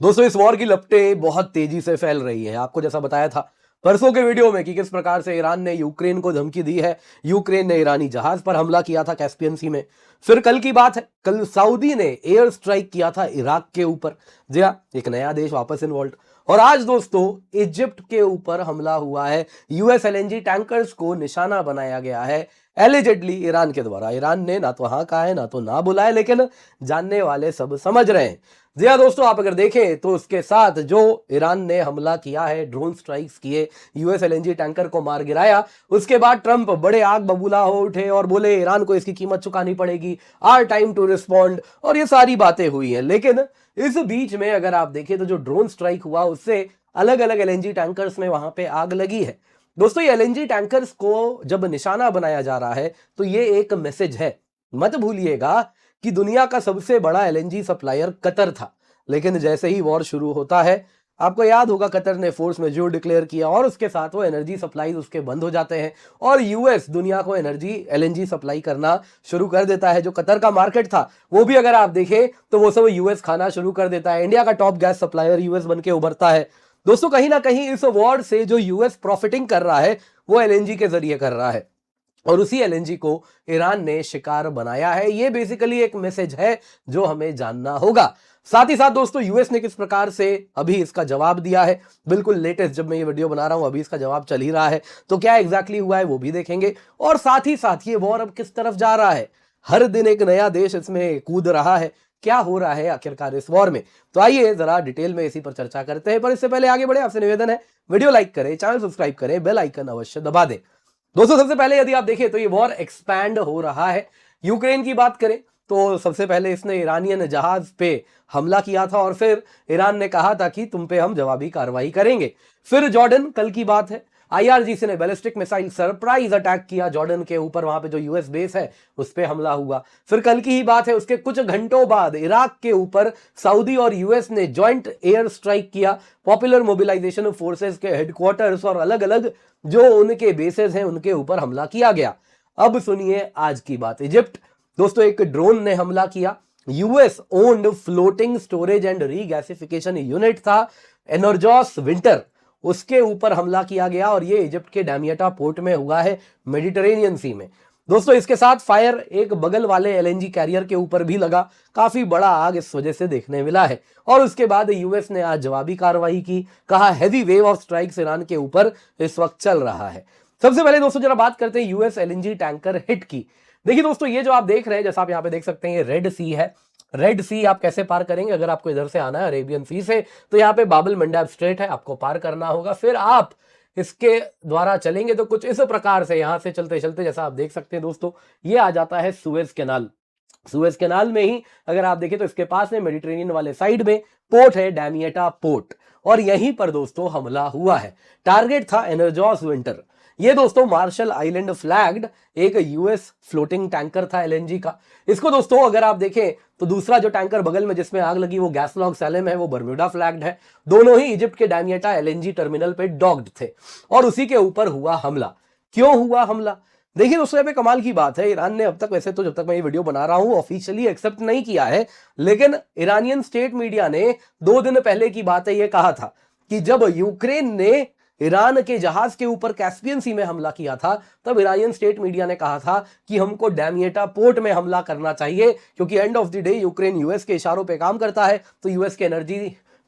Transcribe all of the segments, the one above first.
दोस्तों इस वॉर की लपटें बहुत तेजी से फैल रही है। आपको जैसा बताया था परसों के वीडियो में कि किस प्रकार से ईरान ने यूक्रेन को धमकी दी है। यूक्रेन ने ईरानी जहाज पर हमला किया था कैस्पियन सी में। फिर कल की बात है, कल सऊदी ने एयर स्ट्राइक किया था इराक के ऊपर। जी हाँ, एक नया देश वापस इन्वॉल्व। और आज दोस्तों इजिप्ट के ऊपर हमला हुआ है। यूएस एलएनजी टैंकर्स को निशाना बनाया गया है एलिजेडली ईरान के द्वारा। ईरान ने ना तो हाँ कहा है ना तो ना बोला है, लेकिन जानने वाले सब समझ रहे हैं। जी हाँ दोस्तों, आप अगर देखें तो उसके साथ जो ईरान ने हमला किया है, ड्रोन स्ट्राइक्स किए, यूएस एलएनजी टैंकर को मार गिराया, उसके बाद ट्रंप बड़े आग बबूला हो उठे और बोले ईरान को इसकी कीमत चुकानी पड़ेगी, आर टाइम टू रिस्पॉन्ड, और ये सारी बातें हुई हैं। लेकिन इस बीच में अगर आप देखें तो जो ड्रोन स्ट्राइक हुआ उससे अलग अलग एलएनजी टैंकर्स में वहां पे आग लगी है। दोस्तों ये एलएनजी टैंकर्स को जब निशाना बनाया जा रहा है तो ये एक मैसेज है। मत भूलिएगा कि दुनिया का सबसे बड़ा एलएनजी सप्लायर कतर था, लेकिन जैसे ही वॉर शुरू होता है, आपको याद होगा कतर ने फोर्स मेजोर डिक्लेयर किया और उसके साथ वो एनर्जी सप्लाई उसके बंद हो जाते हैं और यूएस दुनिया को एनर्जी एलएनजी सप्लाई करना शुरू कर देता है। जो कतर का मार्केट था वो भी अगर आप देखें तो वो सब यूएस खाना शुरू कर देता है। इंडिया का टॉप गैस सप्लायर यूएस बन के उभरता है। दोस्तों कहीं ना कहीं इस वॉर से जो यूएस प्रॉफिटिंग कर रहा है वो एलएनजी के जरिए कर रहा है और उसी एलएनजी को ईरान ने शिकार बनाया है। ये बेसिकली एक मैसेज है जो हमें जानना होगा। साथ ही साथ दोस्तों यूएस ने किस प्रकार से अभी इसका जवाब दिया है, बिल्कुल लेटेस्ट, जब मैं ये वीडियो बना रहा हूं अभी इसका जवाब चल ही रहा है, तो क्या एग्जैक्टली हुआ है वो भी देखेंगे। और साथ ही साथ ये वॉर अब किस तरफ जा रहा है, हर दिन एक नया देश इसमें कूद रहा है, क्या हो रहा है आखिरकार इस वॉर में। तो आइए जरा डिटेल में इसी पर चर्चा करते हैं, पर इससे पहले आगे बढ़े आपसे निवेदन है वीडियो लाइक करें, चैनल सब्सक्राइब करें, बेल आइकन अवश्य दबा दें। दोस्तों सबसे पहले यदि आप देखें तो ये वॉर एक्सपैंड हो रहा है। यूक्रेन की बात करें तो सबसे पहले इसने ईरानियन जहाज पे हमला किया था और फिर ईरान ने कहा था कि तुम पे हम जवाबी कार्रवाई करेंगे। फिर जॉर्डन, कल की बात है, आईआरजीसी ने बैलिस्टिक मिसाइल सरप्राइज अटैक किया जॉर्डन के ऊपर, वहां पे जो यूएस बेस है उस पे हमला हुआ। फिर कल की ही बात है, उसके कुछ घंटों बाद इराक के ऊपर सऊदी और यूएस ने जॉइंट एयर स्ट्राइक किया। पॉपुलर मोबिलाइजेशन फोर्सेस के हेडक्वार्टर्स और अलग अलग जो उनके बेसेस हैं उनके ऊपर हमला किया गया। अब सुनिए आज की बात। इजिप्ट, दोस्तों एक ड्रोन ने हमला किया। US owned floating storage and regasification unit था एनर्जॉस विंटर, उसके ऊपर हमला किया गया और ये इजिप्ट के डैमियटा पोर्ट में हुआ है, मेडिटेरेनियन सी में। दोस्तों इसके साथ फायर एक बगल वाले एलएनजी कैरियर के ऊपर भी लगा, काफी बड़ा आग इस वजह से देखने मिला है। और उसके बाद यूएस ने आज जवाबी कार्रवाई की, कहा heavy wave of strikes Iran के ऊपर इस वक्त चल रहा है। सबसे पहले दोस्तों जरा बात करते हैं यूएस एलएनजी टैंकर हिट की। देखिए दोस्तों ये जो आप देख रहे हैं, जैसा आप यहाँ पे देख सकते हैं, ये रेड सी है। रेड सी आप कैसे पार करेंगे, अगर आपको इधर से आना है अरेबियन सी से तो यहाँ पे बाबल मंडब स्ट्रेट है, आपको पार करना होगा। फिर आप इसके द्वारा चलेंगे तो कुछ इस प्रकार से यहां से चलते चलते, जैसा आप देख सकते हैं दोस्तों, ये आ जाता है सुएज कैनाल। सुएज कैनाल में ही अगर आप देखें तो इसके पास में मेडिटेरेनियन वाले साइड में पोर्ट है, डैमियटा पोर्ट, और यहीं पर दोस्तों हमला हुआ है। टारगेट था एनर्जॉस विंटर। ये दोस्तों मार्शल आइलैंड फ्लैग्ड एक यूएस फ्लोटिंग टैंकर था एलएनजी का। इसको दोस्तों अगर आप देखें तो दूसरा जो टैंकर बगल में जिसमें आग लगी वो गैसलॉग सैलेम है, वो बर्म्यूडा फ्लैग्ड है। दोनों ही इजिप्ट के डैमियटा एलएनजी टर्मिनल पे डॉक्ड थे और उसी के ऊपर हुआ हमला। क्यों हुआ हमला? देखिए दोस्तों यहाँ पे कमाल की बात है, ईरान ने अब तक, वैसे तो जब तक मैं ये वीडियो बना रहा हूं ऑफिशियली एक्सेप्ट नहीं किया है, लेकिन ईरानियन स्टेट मीडिया ने 2 दिन पहले की बात है ये कहा था कि जब यूक्रेन ने ईरान के जहाज के ऊपर कैस्पियन सी में हमला किया था तब ईरानियन स्टेट मीडिया ने कहा था कि हमको डैमियटा पोर्ट में हमला करना चाहिए, क्योंकि end of the day Ukraine US के इशारों पे काम करता है, तो यूएस की एनर्जी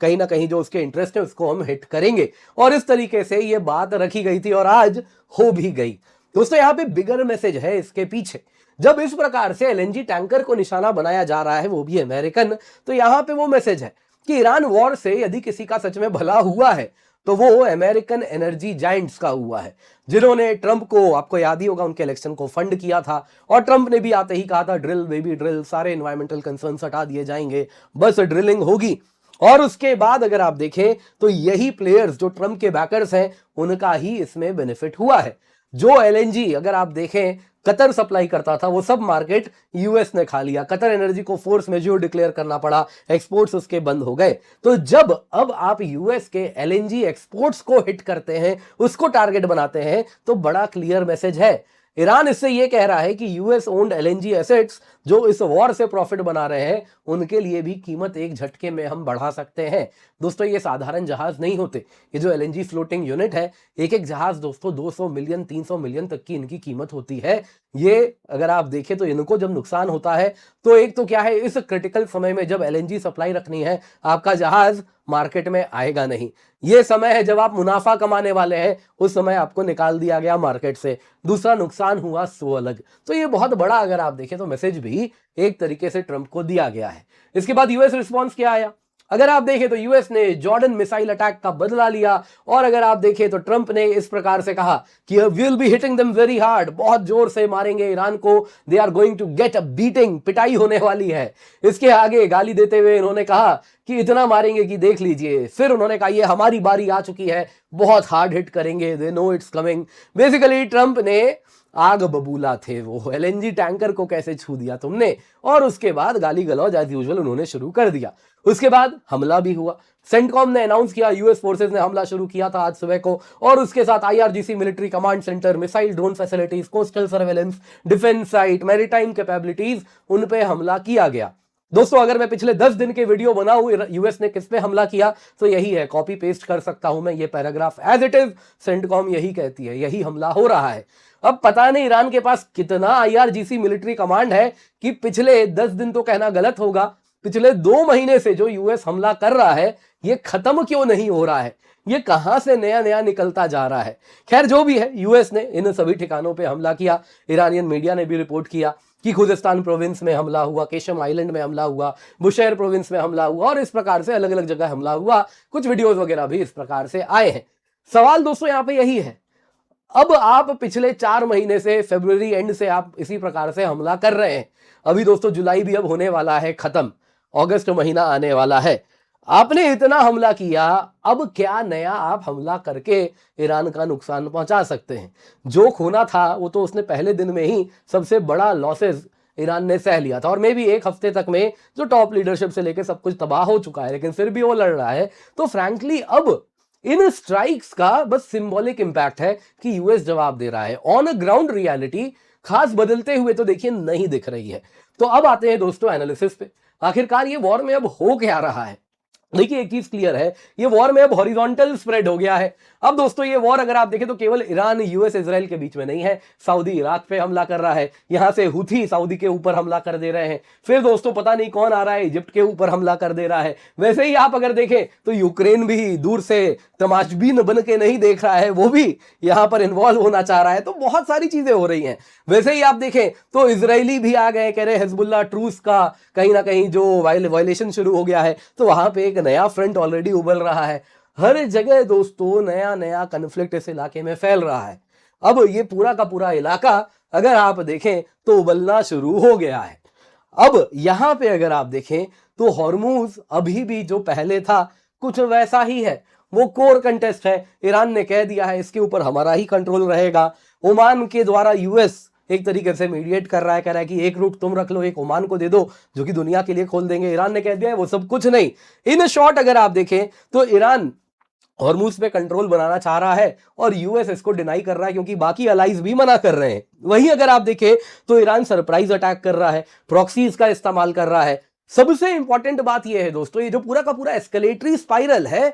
कहीं ना कहीं जो उसके इंटरेस्ट है उसको हम हिट करेंगे। और इस तरीके से ये बात रखी गई थी और आज हो भी गई। दोस्तों यहाँ पे बिगर मैसेज है इसके पीछे। जब इस प्रकार से एलएनजी टैंकर को निशाना बनाया जा रहा है, वो भी अमेरिकन, तो यहाँ पे वो मैसेज है कि ईरान वॉर से यदि किसी का सच में भला हुआ है तो वो अमेरिकन एनर्जी जाइंट्स का हुआ है, जिन्होंने ट्रंप को, आपको याद ही होगा, उनके इलेक्शन को फंड किया था। और ट्रंप ने भी आते ही कहा था ड्रिल बेबी ड्रिल, सारे एनवायरमेंटल कंसर्न्स हटा दिए जाएंगे, बस ड्रिलिंग होगी। और उसके बाद अगर आप देखें तो यही प्लेयर्स जो ट्रंप के बैकर्स हैं उनका ही इसमें बेनिफिट हुआ है। जो एलएनजी अगर आप देखें कतर सप्लाई करता था वो सब मार्केट यूएस ने खा लिया। कतर एनर्जी को फोर्स मेजोर डिक्लेयर करना पड़ा, एक्सपोर्ट्स उसके बंद हो गए। तो जब अब आप यूएस के एलएनजी एक्सपोर्ट्स को हिट करते हैं, उसको टारगेट बनाते हैं, तो बड़ा क्लियर मैसेज है ईरान इससे ये कह रहा है कि यूएस ओन्ड एलएनजी एसेट्स जो इस वॉर से प्रॉफिट बना रहे हैं उनके लिए भी कीमत एक झटके में हम बढ़ा सकते हैं। दोस्तों ये साधारण जहाज नहीं होते, ये जो एलएनजी फ्लोटिंग यूनिट है, एक एक जहाज दोस्तों 200 मिलियन 300 मिलियन तक की इनकी कीमत होती है। ये अगर आप देखें तो इनको जब नुकसान होता है तो एक तो क्या है, इस क्रिटिकल समय में जब एलएनजी सप्लाई रखनी है, आपका जहाज मार्केट में आएगा नहीं। ये समय है जब आप मुनाफा कमाने वाले हैं, उस समय आपको निकाल दिया गया मार्केट से। दूसरा नुकसान हुआ सो अलग। तो ये बहुत बड़ा अगर आप देखें तो मैसेज भी एक तरीके से ट्रंप को दिया गया है। इसके बाद यूएस रिस्पॉन्स क्या आया? अगर आप देखें तो यूएस ने जॉर्डन मिसाइल अटैक का बदला लिया, और अगर आप देखें तो ट्रंप ने इस प्रकार से कहा कि we will be hitting them very hard, बहुत जोर से मारेंगे ईरान को, they are going to get a beating, पिटाई होने वाली है। इसके आगे गाली देते हुए इन्होंने कहा कि इतना मारेंगे कि देख लीजिए। फिर उन्होंने कहा ये हमारी बारी आ चुकी है, बहुत हार्ड हिट करेंगे, they know it's coming. Basically Trump ने आग बबूला थे, वो एलएनजी टैंकर को कैसे छू दिया तुमने, और उसके बाद गाली गलौज एज यूजुअल उन्होंने शुरू कर दिया। उसके बाद हमला भी हुआ। सेंटकॉम ने अनाउंस किया, यूएस फोर्सेस ने हमला शुरू किया था आज सुबह को, और उसके साथ IRGC military command centre, missile drone facilities, coastal surveillance, defence site, maritime capabilities, उन पे हमला किया गया। दोस्तों अगर मैं पिछले 10 दिन के वीडियो बनाऊं यूएस ने किस पे हमला किया, तो यही है, कॉपी पेस्ट कर सकता हूं मैं ये paragraph as it is. CENTCOM यही कहती है, यही हमला हो रहा है। अब पता नहीं ईरान के पास कितना आईआरजीसी मिलिट्री कमांड है कि पिछले 10 दिन तो कहना गलत होगा, पिछले 2 महीने से जो यूएस हमला कर रहा है ये खत्म क्यों नहीं हो रहा है, ये कहां से नया नया निकलता जा रहा है। खैर जो भी है, यूएस ने इन सभी ठिकानों पे हमला किया। ईरानियन मीडिया ने भी रिपोर्ट किया कि खुजिस्तान प्रोविंस में हमला हुआ, केशम आइलैंड में हमला हुआ, बुशैर प्रोविंस में हमला हुआ, और इस प्रकार से अलग अलग जगह हमला हुआ। कुछ वीडियोस वगैरह भी इस प्रकार से आए हैं। सवाल दोस्तों यहां पे यही है, अब आप पिछले 4 महीने से, फरवरी एंड से आप इसी प्रकार से हमला कर रहे हैं। अभी दोस्तों जुलाई भी अब होने वाला है खत्म, अगस्त महीना आने वाला है। आपने इतना हमला किया, अब क्या नया आप हमला करके ईरान का नुकसान पहुंचा सकते हैं? जो खोना था वो तो उसने पहले दिन में ही सबसे बड़ा लॉसेस ईरान ने सह लिया था, और मे भी 1 हफ्ते तक में जो टॉप लीडरशिप से लेकर सब कुछ तबाह हो चुका है, लेकिन फिर भी वो लड़ रहा है। तो फ्रैंकली अब इन स्ट्राइक्स का बस सिंबॉलिक इंपैक्ट है कि यूएस जवाब दे रहा है। ऑन ग्राउंड रियलिटी खास बदलते हुए तो देखिए नहीं दिख रही है। तो अब आते हैं दोस्तों एनालिसिस पे। आखिरकार ये वॉर में अब हो क्या रहा है? देखिए एक चीज क्लियर है, ये वॉर में अब हॉरिजॉन्टल स्प्रेड हो गया है। अब दोस्तों ये वॉर अगर आप देखें तो केवल ईरान, यूएस, इजराइल के बीच में नहीं है। सऊदी इराक पे हमला कर रहा है, यहां से हुथी सऊदी के ऊपर हमला कर दे रहे हैं, फिर दोस्तों पता नहीं कौन आ रहा है इजिप्ट के ऊपर हमला कर दे रहा है। वैसे ही आप अगर देखें तो यूक्रेन भी दूर से तमाशबीन बन के नहीं देख रहा है, वो भी यहां पर इन्वॉल्व होना चाह रहा है। तो बहुत सारी चीजें हो रही हैं। वैसे ही आप देखें तो इजरायली भी आ गए, कह रहे हिजबुल्लाह ट्रूस का कहीं ना कहीं जो वायलेशन शुरू हो गया है, तो वहां पे एक नया फ्रंट ऑलरेडी उबल रहा है। हर जगह दोस्तों नया नया कन्फ्लिक्ट इस इलाके में फैल रहा है। अब ये पूरा का पूरा इलाका अगर आप देखें तो उबलना शुरू हो गया है। अब यहां पे अगर आप देखें तो हॉर्मूज अभी भी जो पहले था कुछ वैसा ही है, वो कोर कंटेस्ट है। ईरान ने कह दिया है इसके ऊपर हमारा ही कंट्रोल रहेगा। ओमान के द्वारा यूएस एक तरीके से मीडिएट कर रहा है, कह रहा है कि एक रूट तुम रख लो, एक ओमान को दे दो, जो कि दुनिया के लिए खोल देंगे। ईरान ने कह दिया है वो सब कुछ नहीं। इन शॉर्ट अगर आप देखें तो ईरान हॉर्मूज पे कंट्रोल बनाना चाह रहा है और यूएस इसको डिनाई कर रहा है, क्योंकि बाकी अलाइज भी मना कर रहे हैं। वहीं अगर आप देखें तो ईरान सरप्राइज अटैक कर रहा है, प्रॉक्सीज का इस्तेमाल कर रहा है। सबसे इंपॉर्टेंट बात यह है दोस्तों, ये जो पूरा का पूरा एस्केलेटरी स्पाइरल है,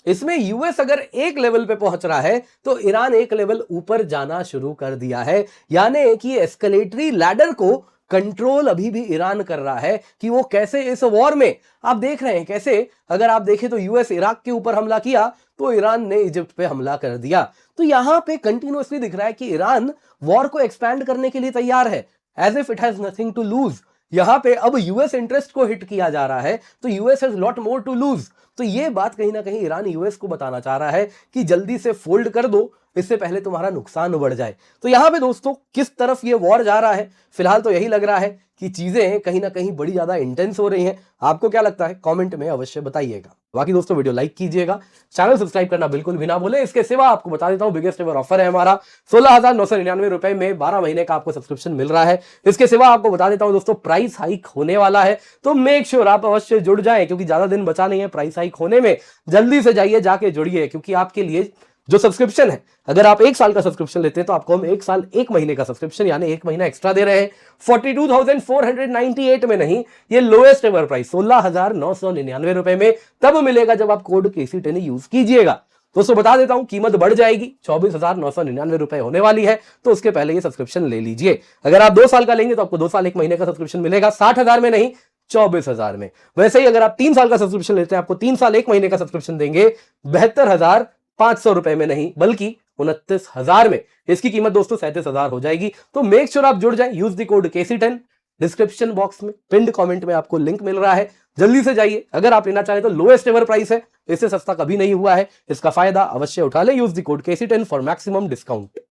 इसमें यूएस अगर एक लेवल पे पहुंच रहा है तो ईरान एक लेवल ऊपर जाना शुरू कर दिया है। यानी कि एस्केलेटरी लैडर को कंट्रोल अभी भी ईरान कर रहा है कि वो कैसे इस वॉर में, आप देख रहे हैं कैसे, अगर आप देखें तो यूएस इराक के ऊपर हमला किया तो ईरान ने इजिप्ट पे हमला कर दिया। तो यहां पे कंटिन्यूअसली दिख रहा है कि ईरान वॉर को एक्सपैंड करने के लिए तैयार है, as if it has nothing to lose. यहां पे अब यूएस इंटरेस्ट को हिट किया जा रहा है, तो US has lot more to lose. तो ये बात कहीं ना कहीं ईरान यूएस को बताना चाह रहा है कि जल्दी से फोल्ड कर दो, इससे पहले तुम्हारा नुकसान बढ़ जाए। तो यहां पे दोस्तों किस तरफ ये वॉर जा रहा है, फिलहाल तो यही लग रहा है कि चीजें कहीं ना कहीं बड़ी ज्यादा इंटेंस हो रही हैं। आपको क्या लगता है कमेंट में अवश्य बताइएगा। बाकी दोस्तों वीडियो लाइक कीजिएगा, चैनल सब्सक्राइब करना बिल्कुल भी ना भूले। इसके सिवा आपको बता देता हूं बिगेस्ट एवर ऑफर है हमारा, 16,999 रुपए में 12 महीने का आपको सब्सक्रिप्शन मिल रहा है। इसके सिवा आपको बता देता हूं दोस्तों प्राइस हाइक होने वाला है, तो मेक श्योर आप अवश्य जुड़ जाएं, क्योंकि ज्यादा दिन बचा नहीं है प्राइस हाइक होने में। जल्दी से जाइए, जाके जुड़िए, क्योंकि आपके लिए जो सब्सक्रिप्शन है, अगर आप 1 साल का सब्सक्रिप्शन लेते हैं तो आपको हम 1 साल 1 महीने का सब्सक्रिप्शन यानी 1 महीना एक्स्ट्रा दे रहे हैं 42,498 में नहीं, ये लोएस्ट एवर प्राइस 16,999 रुपए में तब मिलेगा जब आप कोड KC10 यूज कीजिएगा। दोस्तों बता देता हूं, कीमत बढ़ जाएगी, 24,999 रुपए होने वाली है, तो उसके पहले ये सब्सक्रिप्शन ले लीजिए। अगर आप 2 साल का लेंगे तो आपको 2 साल 1 महीने का सब्सक्रिप्शन मिलेगा 60,000 में नहीं 24,000 में। वैसे ही अगर आप 3 साल का सब्सक्रिप्शन लेते हैं, आपको 3 साल 1 महीने का सब्सक्रिप्शन देंगे 72,500 रुपए में नहीं बल्कि 29,000 में। इसकी कीमत दोस्तों 37,000 हो जाएगी। तो मेक श्योर आप जुड़ जाए, use the code KC10। Description box में पिंड कमेंट में आपको लिंक मिल रहा है, जल्दी से जाइए। अगर आप लेना चाहें तो लोएस्ट एवर प्राइस है, इससे सस्ता कभी नहीं हुआ है, इसका फायदा अवश्य उठा ले। Use the code KC10 for maximum discount.